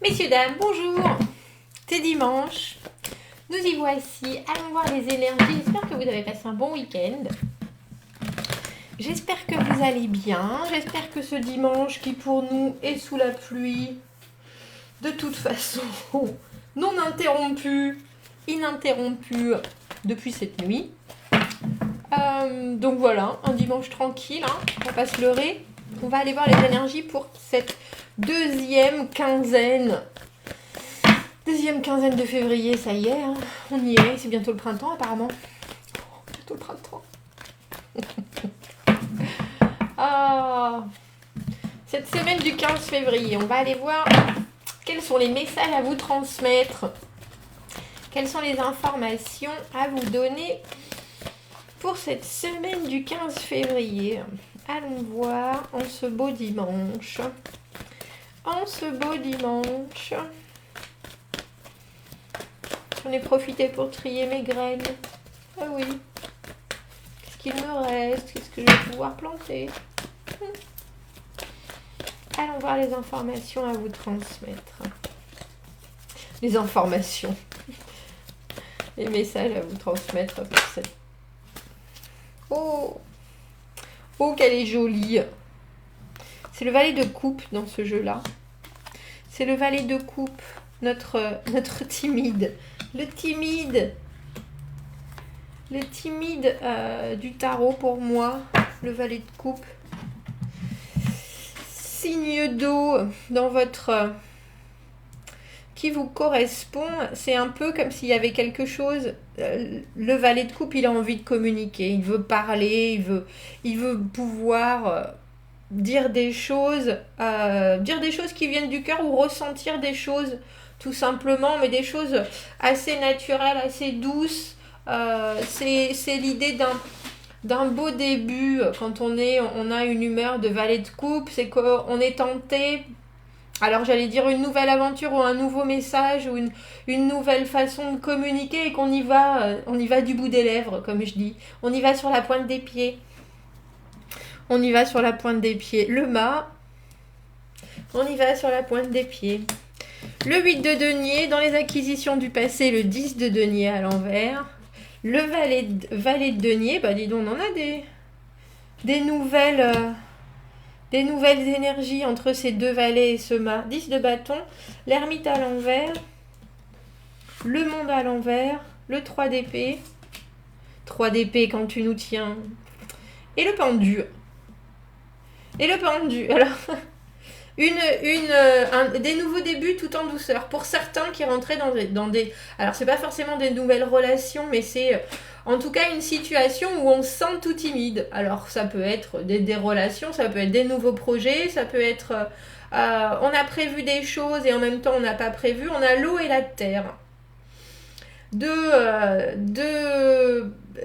Messieurs, dames, bonjour. C'est dimanche. Nous y voici. Allons voir les énergies. J'espère que vous avez passé un bon week-end. J'espère que vous allez bien. J'espère que ce dimanche qui pour nous est sous la pluie, de toute façon, non interrompu, ininterrompu depuis cette nuit. Donc voilà, un dimanche tranquille, hein. On va pas se leurrer. On va aller voir les énergies pour cette deuxième quinzaine de février, ça y est, hein. On y est, c'est bientôt le printemps apparemment. Bientôt le printemps. Cette semaine du 15 février, on va aller voir quels sont les messages à vous transmettre, quelles sont les informations à vous donner pour cette semaine du 15 février. Allons voir en ce beau dimanche. J'en ai profité pour trier mes graines. Ah oui. Qu'est-ce qu'il me reste? Qu'est-ce que je vais pouvoir planter? Allons voir les informations à vous transmettre. Les informations. Les messages à vous transmettre pour cette... Oh, qu'elle est jolie. C'est le valet de coupe dans ce jeu-là. C'est le valet de coupe, notre timide. Le timide du tarot pour moi. Le valet de coupe. Signe d'eau dans votre... qui vous correspond. C'est un peu comme s'il y avait quelque chose... le valet de coupe, il a envie de communiquer. Il veut parler, il veut pouvoir... dire des choses qui viennent du cœur ou ressentir des choses tout simplement, mais des choses assez naturelles, assez douces. C'est l'idée d'un beau début quand on a une humeur de valet de coupe, c'est qu'on est tenté, alors j'allais dire une nouvelle aventure ou un nouveau message ou une nouvelle façon de communiquer et qu'on y va du bout des lèvres, comme je dis. On y va sur la pointe des pieds. On y va sur la pointe des pieds. Le mât, on y va sur la pointe des pieds. Le 8 de denier, dans les acquisitions du passé, le 10 de denier à l'envers. Le valet de denier, bah dis donc, on en a des nouvelles énergies entre ces deux valets et ce mât. 10 de bâton, l'ermite à l'envers, le monde à l'envers, le 3 d'épée. 3 d'épée quand tu nous tiens. Et le pendu. Alors, des nouveaux débuts tout en douceur. Pour certains qui rentraient dans des... Alors, c'est pas forcément des nouvelles relations, mais c'est en tout cas une situation où on se sent tout timide. Alors, ça peut être des relations, ça peut être des nouveaux projets, ça peut être... on a prévu des choses et en même temps, on n'a pas prévu. On a l'eau et la terre. Deux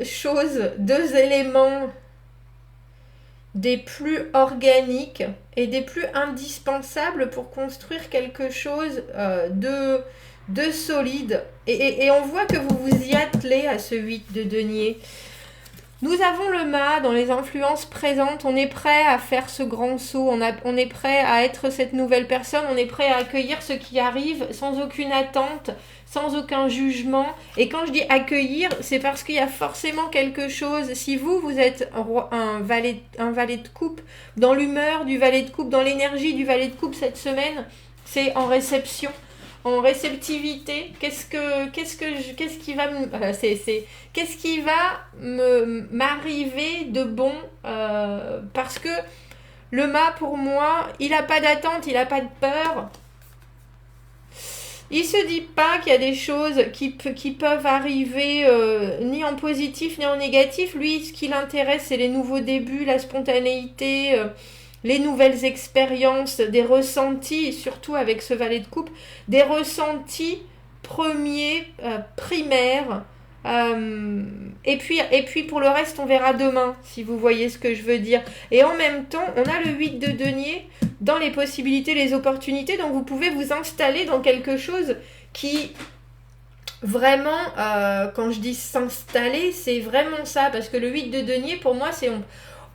choses, deux éléments... des plus organiques et des plus indispensables pour construire quelque chose de solide. Et on voit que vous vous y attelez à ce 8 de denier. Nous avons le mât dans les influences présentes. On est prêt à faire ce grand saut. On est prêt à être cette nouvelle personne. On est prêt à accueillir ce qui arrive sans aucune attente, sans aucun jugement. Et quand je dis accueillir, c'est parce qu'il y a forcément quelque chose. Si vous êtes un valet de coupe, dans l'humeur du valet de coupe, dans l'énergie du valet de coupe cette semaine, c'est en réception. En réceptivité, qu'est-ce qui va m'arriver de bon, parce que le mât pour moi, il n'a pas d'attente, il n'a pas de peur. Il se dit pas qu'il y a des choses qui peuvent arriver ni en positif ni en négatif. Lui, ce qui l'intéresse, c'est les nouveaux débuts, la spontanéité, les nouvelles expériences, des ressentis, surtout avec ce valet de coupe, des ressentis premiers, primaires. Et puis pour le reste, on verra demain, si vous voyez ce que je veux dire. Et en même temps, on a le 8 de denier dans les possibilités, les opportunités. Donc vous pouvez vous installer dans quelque chose qui... Vraiment, quand je dis s'installer, c'est vraiment ça. Parce que le 8 de denier, pour moi, c'est...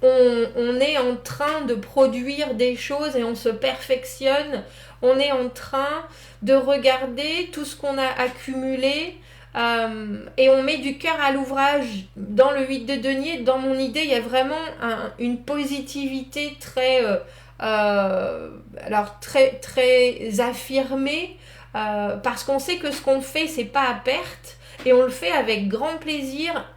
on est en train de produire des choses et on se perfectionne. On est en train de regarder tout ce qu'on a accumulé et on met du cœur à l'ouvrage. Dans le 8 de denier, dans mon idée, il y a vraiment une positivité très, très affirmée parce qu'on sait que ce qu'on fait, c'est pas à perte et on le fait avec grand plaisir.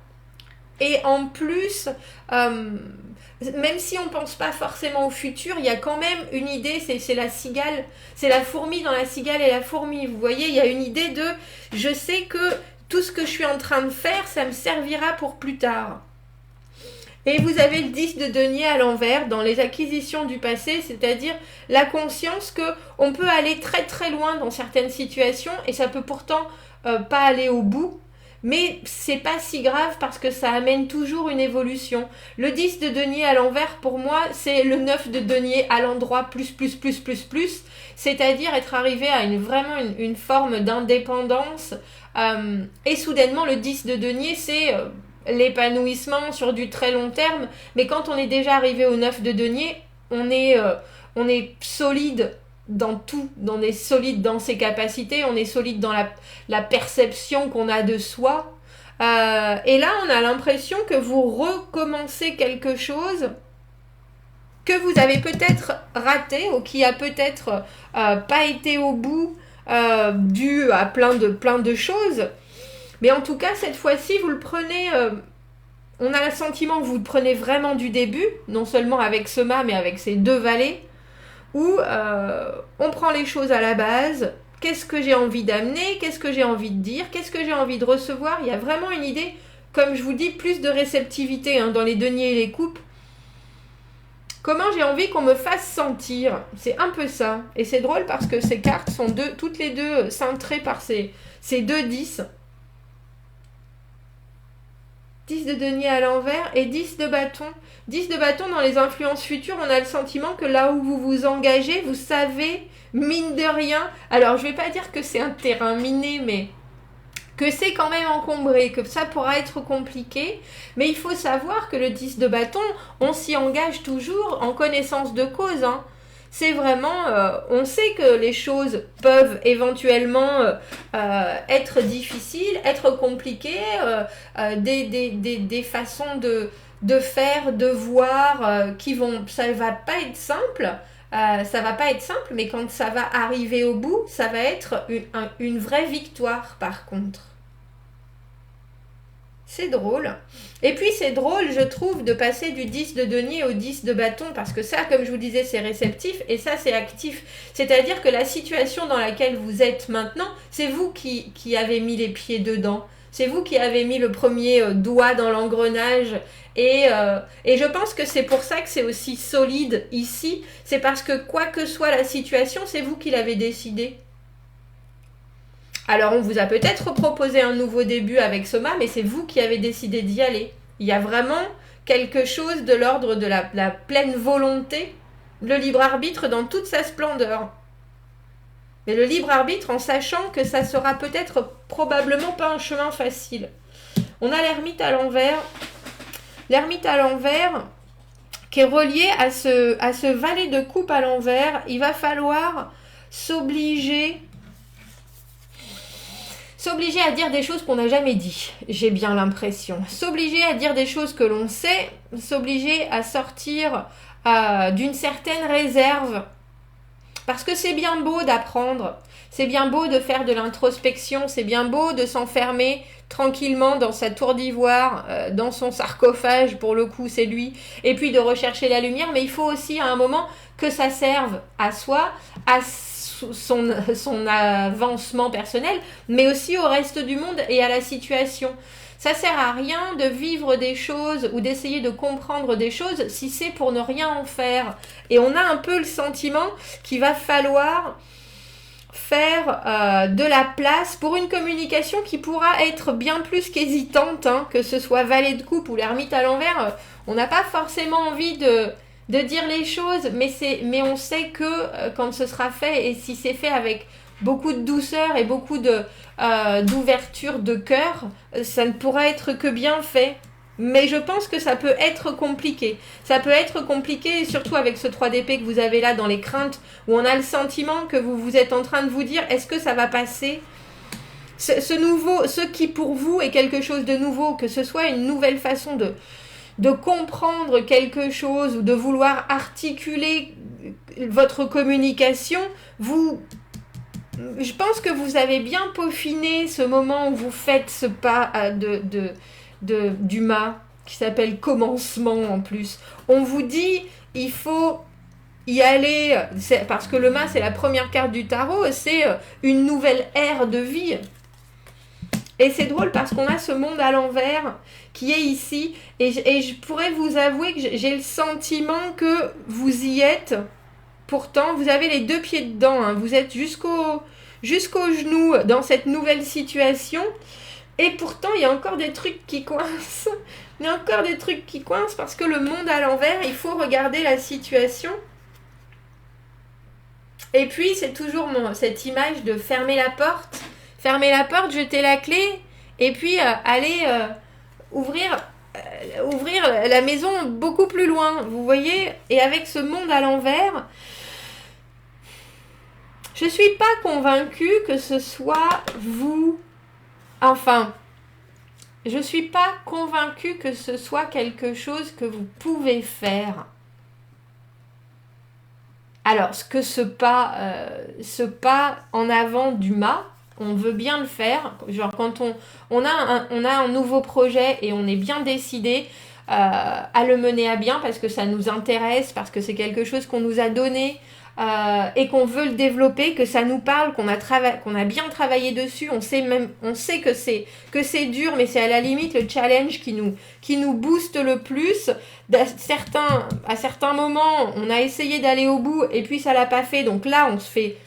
Et en plus, même si on ne pense pas forcément au futur, il y a quand même une idée, c'est la cigale, c'est la fourmi dans la cigale et la fourmi. Vous voyez, il y a une idée de je sais que tout ce que je suis en train de faire, ça me servira pour plus tard. Et vous avez le 10 de denier à l'envers dans les acquisitions du passé, c'est-à-dire la conscience qu'on peut aller très très loin dans certaines situations et ça peut pourtant pas aller au bout. Mais c'est pas si grave parce que ça amène toujours une évolution. Le 10 de denier à l'envers, pour moi, c'est le 9 de denier à l'endroit plus. C'est-à-dire être arrivé à vraiment une forme d'indépendance. Et soudainement, le 10 de denier, c'est l'épanouissement sur du très long terme. Mais quand on est déjà arrivé au 9 de denier, on est solide dans tout, on est solide dans ses capacités, on est solide dans la perception qu'on a de soi. Et là, on a l'impression que vous recommencez quelque chose que vous avez peut-être raté ou qui a peut-être pas été au bout dû à plein de choses. Mais en tout cas, cette fois-ci, vous le prenez... on a le sentiment que vous le prenez vraiment du début, non seulement avec ce mât, mais avec ces deux vallées, où on prend les choses à la base. Qu'est-ce que j'ai envie d'amener? Qu'est-ce que j'ai envie de dire? Qu'est-ce que j'ai envie de recevoir? Il y a vraiment une idée, comme je vous dis, plus de réceptivité dans les deniers et les coupes. Comment j'ai envie qu'on me fasse sentir? C'est un peu ça. Et c'est drôle parce que ces cartes sont toutes les deux cintrées par ces deux 10. 10 de denier à l'envers et 10 de bâton. 10 de bâton dans les influences futures, on a le sentiment que là où vous vous engagez, vous savez, mine de rien, alors je vais pas dire que c'est un terrain miné, mais que c'est quand même encombré, que ça pourra être compliqué, mais il faut savoir que le 10 de bâton, on s'y engage toujours en connaissance de cause, C'est vraiment, on sait que les choses peuvent éventuellement être difficiles, être compliquées, des façons de faire, de voir, ça va pas être simple. Ça va pas être simple, mais quand ça va arriver au bout, ça va être une vraie victoire par contre. C'est drôle. Et puis c'est drôle, je trouve, de passer du 10 de denier au 10 de bâton, parce que ça, comme je vous disais, c'est réceptif, et ça, c'est actif. C'est-à-dire que la situation dans laquelle vous êtes maintenant, c'est vous qui avez mis les pieds dedans. C'est vous qui avez mis le premier doigt dans l'engrenage. Et je pense que c'est pour ça que c'est aussi solide ici. C'est parce que quoi que soit la situation, c'est vous qui l'avez décidé. Alors on vous a peut-être proposé un nouveau début avec ce mât, mais c'est vous qui avez décidé d'y aller. Il y a vraiment quelque chose de l'ordre de la pleine volonté, le libre arbitre dans toute sa splendeur. Mais le libre arbitre en sachant que ça sera peut-être probablement pas un chemin facile. On a l'ermite à l'envers. L'ermite à l'envers qui est relié à ce valet de coupe à l'envers. Il va falloir s'obliger à dire des choses qu'on n'a jamais dit, j'ai bien l'impression. S'obliger à dire des choses que l'on sait, s'obliger à sortir d'une certaine réserve. Parce que c'est bien beau d'apprendre, c'est bien beau de faire de l'introspection, c'est bien beau de s'enfermer tranquillement dans sa tour d'ivoire, dans son sarcophage, pour le coup c'est lui, et puis de rechercher la lumière, mais il faut aussi à un moment que ça serve à soi, à son avancement personnel, mais aussi au reste du monde et à la situation. Ça sert à rien de vivre des choses ou d'essayer de comprendre des choses si c'est pour ne rien en faire. Et on a un peu le sentiment qu'il va falloir faire de la place pour une communication qui pourra être bien plus qu'hésitante, que ce soit valet de coupe ou l'ermite à l'envers. On n'a pas forcément envie de dire les choses, mais on sait que quand ce sera fait, et si c'est fait avec beaucoup de douceur et beaucoup d'ouverture de cœur, ça ne pourra être que bien fait. Mais je pense que ça peut être compliqué. Ça peut être compliqué, surtout avec ce 3 d'épée que vous avez là dans les craintes, où on a le sentiment que vous êtes en train de vous dire, est-ce que ça va passer ? Ce qui pour vous est quelque chose de nouveau, que ce soit une nouvelle façon de comprendre quelque chose ou de vouloir articuler votre communication, je pense que vous avez bien peaufiné ce moment où vous faites ce pas du mât, qui s'appelle commencement en plus. On vous dit, il faut y aller, parce que le mât, c'est la première carte du tarot, c'est une nouvelle ère de vie. Et c'est drôle parce qu'on a ce monde à l'envers qui est ici, et je pourrais vous avouer que j'ai le sentiment que vous y êtes. Pourtant, vous avez les 2 pieds dedans, hein. Vous êtes jusqu'au genou dans cette nouvelle situation. Et pourtant, il y a encore des trucs qui coincent. Il y a encore des trucs qui coincent parce que le monde à l'envers, il faut regarder la situation. Et puis, c'est toujours cette image de fermer la porte. Fermer la porte, jeter la clé. Et puis, aller ouvrir la maison beaucoup plus loin. Vous voyez ? Et avec ce monde à l'envers... Je ne suis pas convaincue que ce soit vous. Enfin, je ne suis pas convaincue que ce soit quelque chose que vous pouvez faire. Alors, ce pas en avant du mât, on veut bien le faire. Genre quand on a un nouveau projet et on est bien décidé à le mener à bien parce que ça nous intéresse, parce que c'est quelque chose qu'on nous a donné, et qu'on veut le développer, que ça nous parle, qu'on a bien travaillé dessus, on sait que c'est dur, mais c'est à la limite le challenge qui nous booste le plus. À certains moments, on a essayé d'aller au bout et puis ça l'a pas fait, donc là on se fait,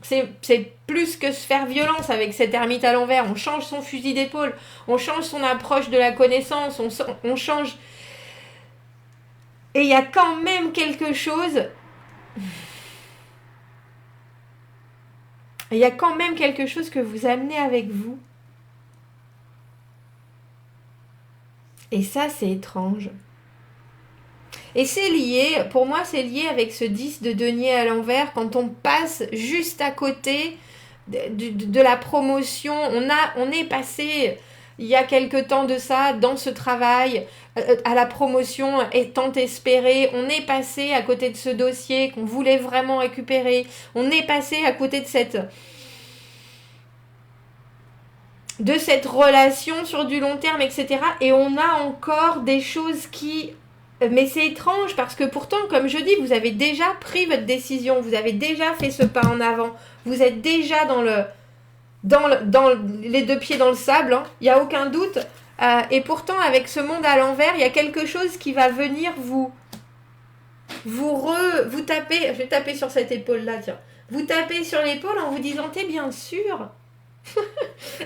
c'est plus que se faire violence avec cette ermite à l'envers. On change son fusil d'épaule, on change son approche de la connaissance, on change, et il y a quand même quelque chose. Il y a quand même quelque chose que vous amenez avec vous. Et ça, c'est étrange. Et c'est lié, pour moi, c'est lié avec ce 10 de denier à l'envers, quand on passe juste à côté de la promotion. On est passé, il y a quelque temps de ça, dans ce travail, à la promotion étant espérée. On est passé à côté de ce dossier qu'on voulait vraiment récupérer. On est passé à côté de cette relation sur du long terme, etc. Et on a encore des choses qui... Mais c'est étrange parce que pourtant, comme je dis, vous avez déjà pris votre décision. Vous avez déjà fait ce pas en avant. Vous êtes déjà dans les 2 pieds dans le sable. Hein. Il n'y a aucun doute. Et pourtant, avec ce monde à l'envers, il y a quelque chose qui va venir vous taper. Je vais taper sur cette épaule-là, tiens. Vous tapez sur l'épaule en vous disant, t'es bien sûr.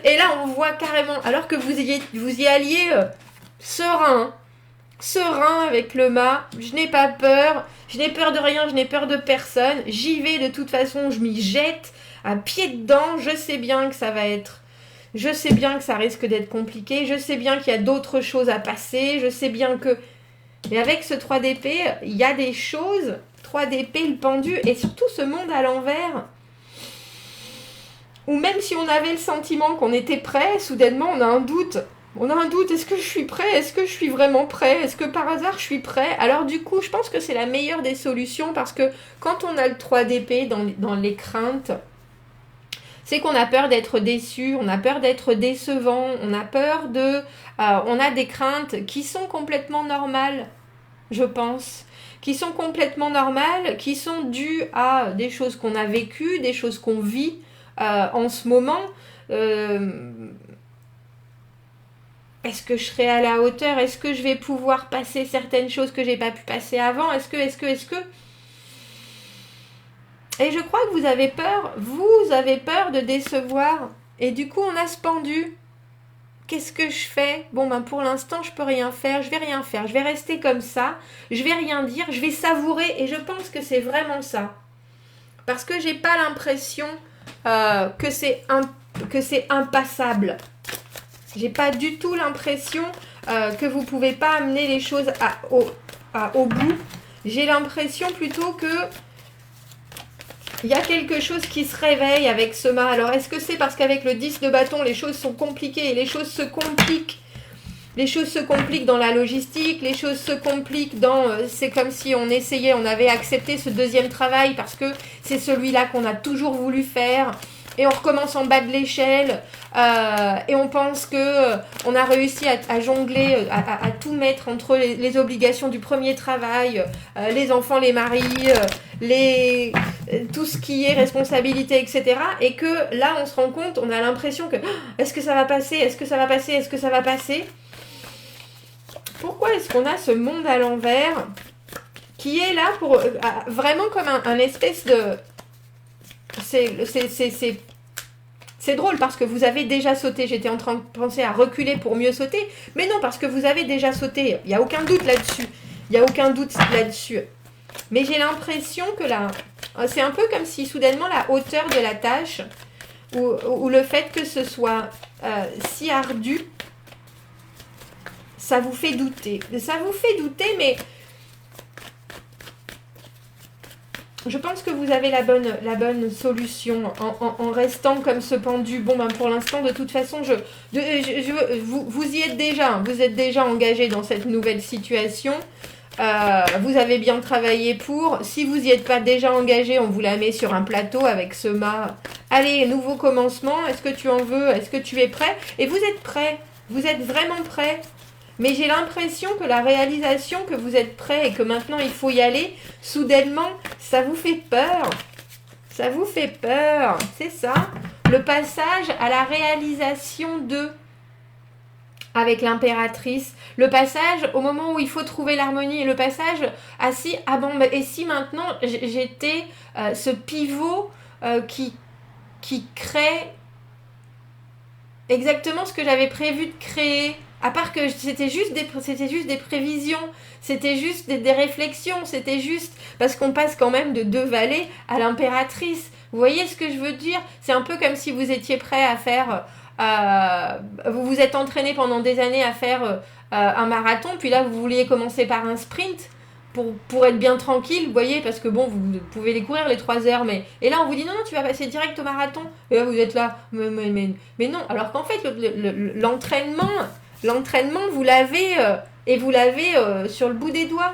Et là, on voit carrément, alors que vous y alliez serein avec le mât, je n'ai pas peur, je n'ai peur de rien, je n'ai peur de personne, j'y vais de toute façon, je m'y jette à pied dedans, je sais bien que ça risque d'être compliqué, je sais bien qu'il y a d'autres choses à passer, je sais bien que... Mais avec ce 3 d'épée, il y a des choses, 3 d'épée, le pendu, et surtout ce monde à l'envers, ou même si on avait le sentiment qu'on était prêt, soudainement on a un doute. Est-ce que je suis prêt ? Est-ce que je suis vraiment prêt ? Est-ce que par hasard je suis prêt ? Alors du coup, je pense que c'est la meilleure des solutions parce que quand on a le 3 d'épée dans les craintes, c'est qu'on a peur d'être déçu, on a peur d'être décevant, on a des craintes qui sont complètement normales, je pense. Qui sont complètement normales, qui sont dues à des choses qu'on a vécues, des choses qu'on vit en ce moment. Est-ce que je serai à la hauteur ? Est-ce que je vais pouvoir passer certaines choses que j'ai pas pu passer avant ? Est-ce que Et je crois que vous avez peur de décevoir. Et du coup, on a ce pendu. Qu'est-ce que je fais ? Bon, pour l'instant, je peux rien faire, je vais rien faire. Je vais rester comme ça, je vais rien dire, je vais savourer. Et je pense que c'est vraiment ça. Parce que j'ai pas l'impression que c'est impassable. J'ai pas du tout l'impression que vous ne pouvez pas amener les choses au bout. J'ai l'impression plutôt que il y a quelque chose qui se réveille avec ce mât. Alors, est-ce que c'est parce qu'avec le 10 de bâton, les choses sont compliquées et les choses se compliquent? Les choses se compliquent dans la logistique, les choses se compliquent dans... c'est comme si on essayait, on avait accepté ce deuxième travail parce que c'est celui-là qu'on a toujours voulu faire. Et on recommence en bas de l'échelle et on pense que on a réussi à jongler, à tout mettre entre les obligations du premier travail, les enfants, les maris, tout ce qui est responsabilité, etc. Et que là, on se rend compte, on a l'impression que est-ce que ça va passer? Est-ce que ça va passer? Est-ce que ça va passer? Pourquoi est-ce qu'on a ce monde à l'envers qui est là pour vraiment comme un espèce de... C'est drôle parce que vous avez déjà sauté. J'étais en train de penser à reculer pour mieux sauter. Mais non, parce que vous avez déjà sauté. Il n'y a aucun doute là-dessus. Il n'y a aucun doute là-dessus. Mais j'ai l'impression que là, c'est un peu comme si soudainement la hauteur de la tâche ou le fait que ce soit si ardu, ça vous fait douter. Ça vous fait douter, mais... je pense que vous avez la bonne solution en restant comme ce pendu. Bon, ben pour l'instant, de toute façon, vous y êtes déjà. Vous êtes déjà engagé dans cette nouvelle situation. Vous avez bien travaillé pour. Si vous n'y êtes pas déjà engagé, on vous la met sur un plateau avec ce mât. Allez, nouveau commencement. Est-ce que tu en veux? Est-ce que tu es prêt? Et vous êtes prêt. Vous êtes vraiment prêt. Mais j'ai l'impression que la réalisation que vous êtes prêt et que maintenant il faut y aller, soudainement, ça vous fait peur. Ça vous fait peur. C'est ça. Le passage à la réalisation avec l'impératrice. Le passage au moment où il faut trouver l'harmonie. Le passage à si, ah bon, et si maintenant j'étais ce pivot qui crée exactement ce que j'avais prévu de créer. À part que c'était juste des prévisions, c'était juste des réflexions, c'était juste parce qu'on passe quand même de 2 vallées à l'impératrice. Vous voyez ce que je veux dire? C'est un peu comme si vous étiez prêt à faire... vous vous êtes entraîné pendant des années à faire un marathon, puis là vous vouliez commencer par un sprint pour être bien tranquille, vous voyez, parce que bon, vous pouvez les courir les 3 heures, mais... Et là, on vous dit, non, tu vas passer direct au marathon. Et là, vous êtes là, mais non. Alors qu'en fait, l'entraînement, vous l'avez, et vous l'avez sur le bout des doigts.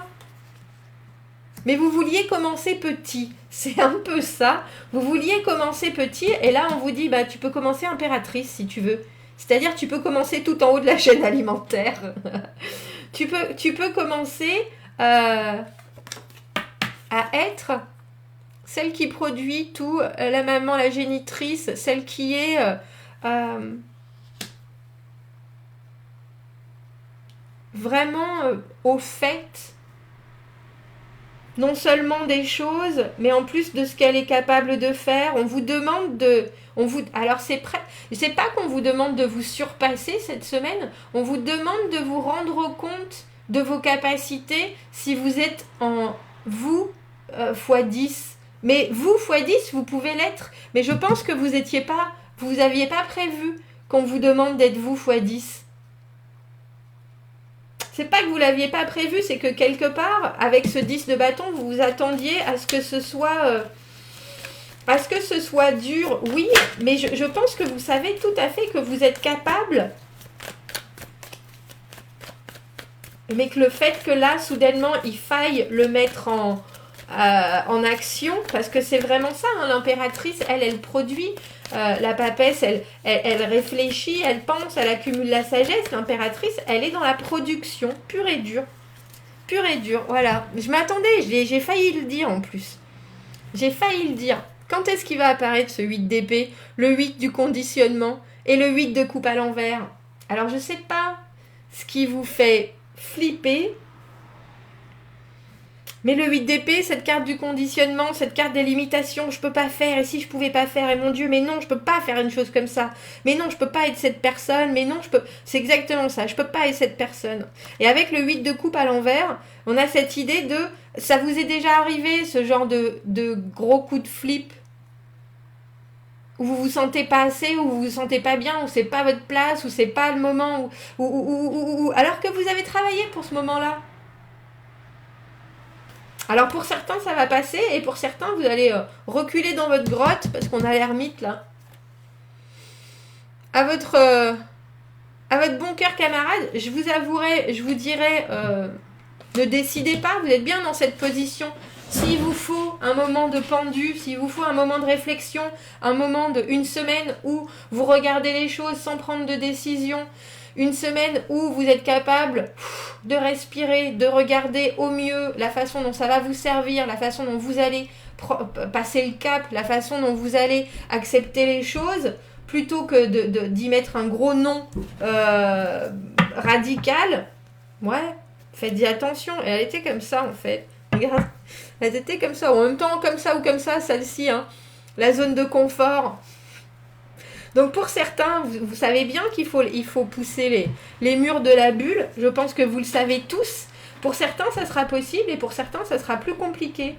Mais vous vouliez commencer petit. C'est un peu ça. Vous vouliez commencer petit, et là, on vous dit, bah, tu peux commencer impératrice, si tu veux. C'est-à-dire, tu peux commencer tout en haut de la chaîne alimentaire. tu peux commencer... à être celle qui produit tout, la maman, la génitrice, celle qui est vraiment au fait non seulement des choses, mais en plus de ce qu'elle est capable de faire. On vous demande alors c'est pas qu'on vous demande de vous surpasser cette semaine, on vous demande de vous rendre compte de vos capacités si vous êtes en vous x10. Mais vous x10, vous pouvez l'être. Mais je pense que vous aviez pas prévu qu'on vous demande d'être vous x10. C'est pas que vous l'aviez pas prévu, c'est que quelque part, avec ce 10 de bâton, vous vous attendiez à ce que ce soit... dur, oui, mais je pense que vous savez tout à fait que vous êtes capable. Mais que le fait que là, soudainement, il faille le mettre en action, parce que c'est vraiment ça, hein, l'impératrice, elle produit, la papesse, elle réfléchit, elle pense, elle accumule la sagesse. L'impératrice, elle est dans la production, pure et dure. Pure et dure, voilà. Je m'attendais, j'ai failli le dire en plus. J'ai failli le dire. Quand est-ce qu'il va apparaître ce 8 d'épée, le 8 du conditionnement et le 8 de coupe à l'envers? Alors, je sais pas ce qui vous fait flipper, mais le 8 d'épée, cette carte du conditionnement, cette carte des limitations, je peux pas faire, et si je pouvais pas faire, et mon Dieu, mais non, je peux pas faire une chose comme ça, mais non, je peux pas être cette personne, mais non, c'est exactement ça, je peux pas être cette personne. Et avec le 8 de coupe à l'envers, on a cette idée de, ça vous est déjà arrivé, ce genre de gros coup de flip, où vous vous sentez pas assez, où vous vous sentez pas bien, où c'est pas votre place, où c'est pas le moment, alors que vous avez travaillé pour ce moment-là. Alors pour certains ça va passer et pour certains vous allez reculer dans votre grotte parce qu'on a l'ermite là. À votre bon cœur camarade, je vous avouerai, je vous dirais, ne décidez pas, vous êtes bien dans cette position. S'il vous faut un moment de pendu, s'il vous faut un moment de réflexion, un moment une semaine où vous regardez les choses sans prendre de décision, une semaine où vous êtes capable de respirer, de regarder au mieux la façon dont ça va vous servir, la façon dont vous allez passer le cap, la façon dont vous allez accepter les choses, plutôt que d'y mettre un gros nom radical, ouais, faites-y attention. Et elle était comme ça en fait. Regarde, elle était comme ça. En même temps, comme ça ou comme ça, celle-ci, hein. La zone de confort. Donc pour certains, vous savez bien qu'il faut pousser les murs de la bulle. Je pense que vous le savez tous. Pour certains, ça sera possible et pour certains, ça sera plus compliqué.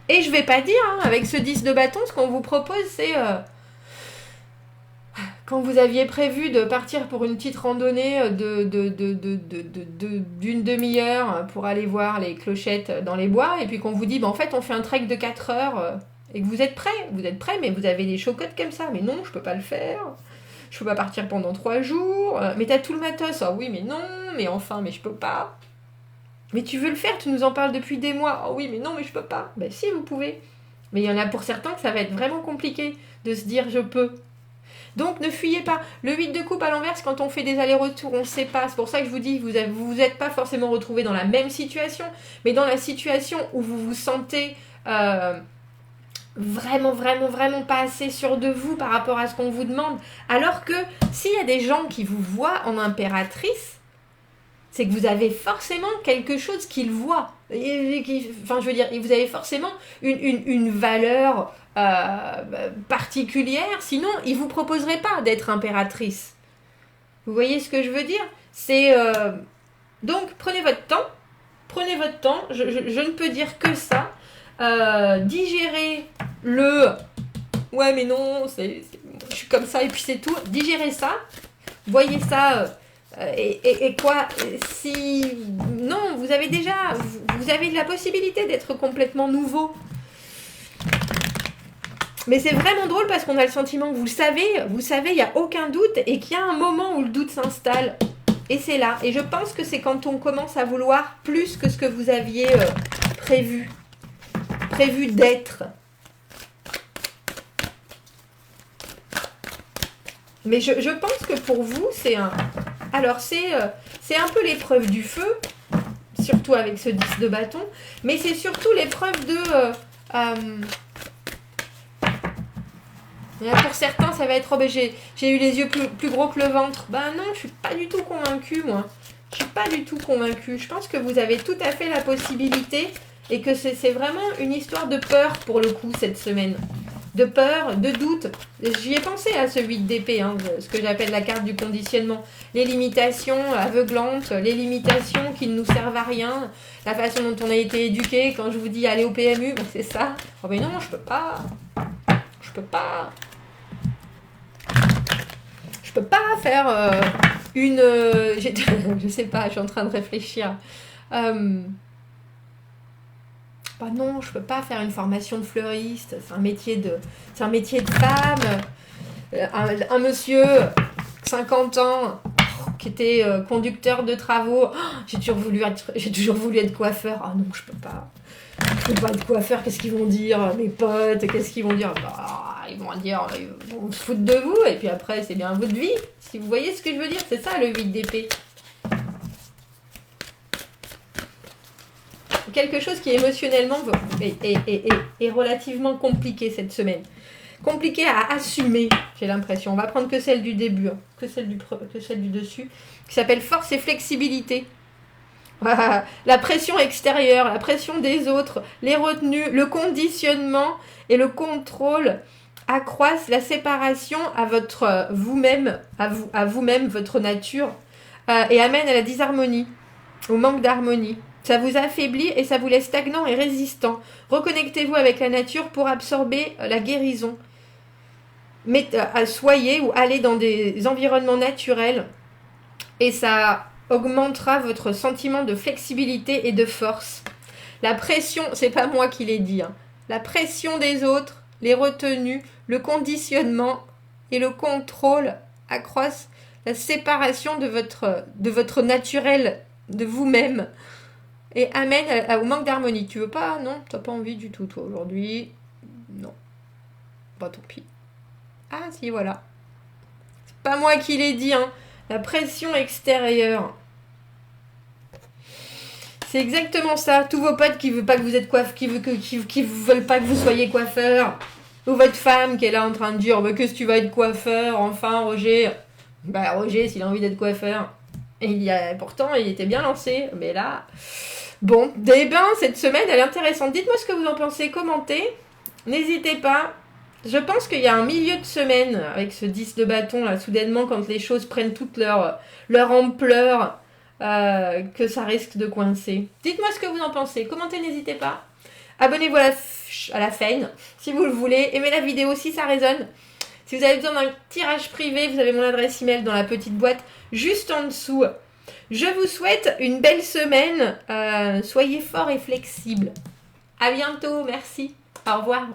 Et je vais pas dire, hein, avec ce 10 de bâton, ce qu'on vous propose, c'est... quand vous aviez prévu de partir pour une petite randonnée d'une demi-heure pour aller voir les clochettes dans les bois, et puis qu'on vous dit, en fait, on fait un trek de 4 heures, et que vous êtes prêts, mais vous avez des chocottes comme ça. Mais non, je peux pas le faire. Je peux pas partir pendant 3 jours. Mais t'as tout le matos. Ah oui, mais non, mais enfin, mais je peux pas. Mais tu veux le faire, tu nous en parles depuis des mois. Ah oui, mais non, mais je peux pas. Ben si, vous pouvez. Mais il y en a pour certains que ça va être vraiment compliqué de se dire je peux. Donc ne fuyez pas. Le 8 de coupe à l'envers, quand on fait des allers-retours, on ne sait pas. C'est pour ça que je vous dis, vous vous êtes pas forcément retrouvés dans la même situation, mais dans la situation où vous vous sentez vraiment pas assez sûr de vous par rapport à ce qu'on vous demande. Alors que s'il y a des gens qui vous voient en impératrice, c'est que vous avez forcément quelque chose qu'ils voient. Enfin, je veux dire, vous avez forcément une valeur particulière, sinon ils vous proposeraient pas d'être impératrice. Vous voyez ce que je veux dire? C'est donc prenez votre temps, je ne peux dire que ça. Digérez ouais mais non, je suis comme ça et puis c'est tout. Digérez ça, voyez ça et quoi, si non, vous avez la possibilité d'être complètement nouveau. Mais c'est vraiment drôle parce qu'on a le sentiment que vous savez, il n'y a aucun doute et qu'il y a un moment où le doute s'installe. Et c'est là. Et je pense que c'est quand on commence à vouloir plus que ce que vous aviez prévu d'être. Mais je pense que pour vous, c'est un peu l'épreuve du feu, surtout avec ce 10 de bâton, mais c'est surtout l'épreuve de... pour certains, ça va être j'ai eu les yeux plus gros que le ventre. Ben non, je suis pas du tout convaincue, moi. Je suis pas du tout convaincue. Je pense que vous avez tout à fait la possibilité et que c'est vraiment une histoire de peur pour le coup cette semaine. De peur, de doute. J'y ai pensé à ce 8 d'épée, hein, ce que j'appelle la carte du conditionnement. Les limitations aveuglantes, les limitations qui ne nous servent à rien, la façon dont on a été éduqué. Quand je vous dis aller au PMU, ben c'est ça. Oh mais non, je peux pas. Je peux pas faire je sais pas, je suis en train de réfléchir. Non, je peux pas faire une formation de fleuriste. C'est un métier de femme. Un monsieur, 50 ans, qui était conducteur de travaux. J'ai toujours voulu être coiffeur. Ah non, je peux pas. Je peux pas être coiffeur, qu'est-ce qu'ils vont dire mes potes, qu'est-ce qu'ils vont dire? Ils vont dire, ils vont se foutre de vous, et puis après, c'est bien votre vie. Si vous voyez ce que je veux dire, c'est ça le 8 d'épée. Quelque chose qui émotionnellement est relativement compliqué cette semaine. Compliqué à assumer, j'ai l'impression. On va prendre que celle du début, hein, que celle du dessus, qui s'appelle force et flexibilité. La pression extérieure, la pression des autres, les retenues, le conditionnement et le contrôle accroissent la séparation à votre vous-même, à vous-même, votre nature, et amènent à la disharmonie, au manque d'harmonie. Ça vous affaiblit et ça vous laisse stagnant et résistant. Reconnectez-vous avec la nature pour absorber la guérison. Soyez ou allez dans des environnements naturels et ça augmentera votre sentiment de flexibilité et de force. La pression, c'est pas moi qui l'ai dit, hein. La pression des autres, les retenues, le conditionnement et le contrôle accroissent la séparation de votre naturel, de vous-même, et amène au manque d'harmonie. Tu veux pas? Non, t'as pas envie du tout, toi, aujourd'hui? Non. Bah, tant pis. Ah, si, voilà. C'est pas moi qui l'ai dit, hein. La pression extérieure. C'est exactement ça. Tous vos potes qui veulent pas que vous êtes coiffeur, qui veulent pas que vous soyez coiffeur. Ou votre femme qui est là en train de dire bah, qu'est-ce que tu vas être coiffeur, enfin Roger. Bah Roger, s'il a envie d'être coiffeur. Et pourtant, il était bien lancé. Mais là. Bon, eh ben, cette semaine, elle est intéressante. Dites-moi ce que vous en pensez, commentez. N'hésitez pas. Je pense qu'il y a un milieu de semaine avec ce 10 de bâton, là, soudainement, quand les choses prennent toute leur ampleur. Que ça risque de coincer. Dites-moi ce que vous en pensez. Commentez, n'hésitez pas. Abonnez-vous à la chaîne si vous le voulez. Aimez la vidéo si ça résonne. Si vous avez besoin d'un tirage privé, vous avez mon adresse email dans la petite boîte juste en dessous. Je vous souhaite une belle semaine. Soyez forts et flexibles. À bientôt. Merci. Au revoir.